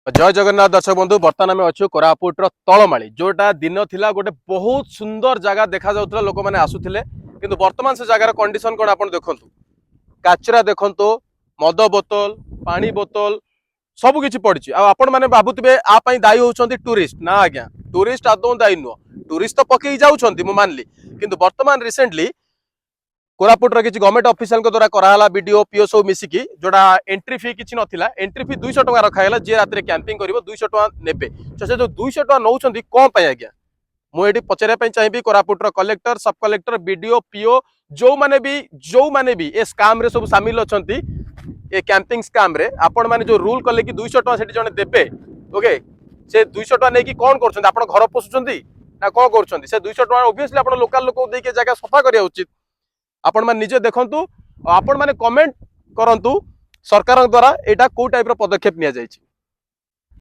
जय जगन्नाथ दर्शक बंधु बर्तमान आम अच्छु कोरापुटर तलमाड़ी जोटा दिन थिला गोटे बहुत सुंदर जगह देखा जाउतला लोक माने आसुथिले किंतु वर्तमान से जगार कंडीशन कोन आपण देखंतु काचरा देखंतु मद बोतल पानी बोतल सब किछि पड़छि आ आपण माने बाबुतबे आ पई दायी होउछंती टूरिस्ट ना आज्ञा टूरिस्ट आदौ दायी नुह टूरिस्ट तो पकई जाउछंती मु मानली किंतु वर्तमान रिसेंटली कोरापुटर किसी गवर्नमेंट ऑफिशियल द्वारा कराला वीडियो पीओ सब मिसिकी जोड़ा एंट्री फी किसी नथिला एंट्री फी 200 टका रखाला जे रात कैंपिंग करिवो 200 टका नेबे तो से जो 200 टका नौछंती कोन पय आज्ञा मु एठी पचरे पय चाहिबी कोरापुटर कलेक्टर सब कलेक्टर वीडियो पीओ जो माने भी ए स्कैम रे सब शामिल अछंती ए कैंपिंग स्कैम रे आपण माने जो रूल कले कि 200 टका सेठी जने देबे ओके से 200 टका नै कि कोन करछंती आपण घर पोसुछंती ना कोन करछंती से 200 टका ऑब्वियसली आपण लोकल लोक देके जगह सफा करिया उचित आपण माने निजे देखंतु आपण माने कमेंट करंतु सरकार द्वारा एटा को टाइप रो पदक्षेप निया जायछि।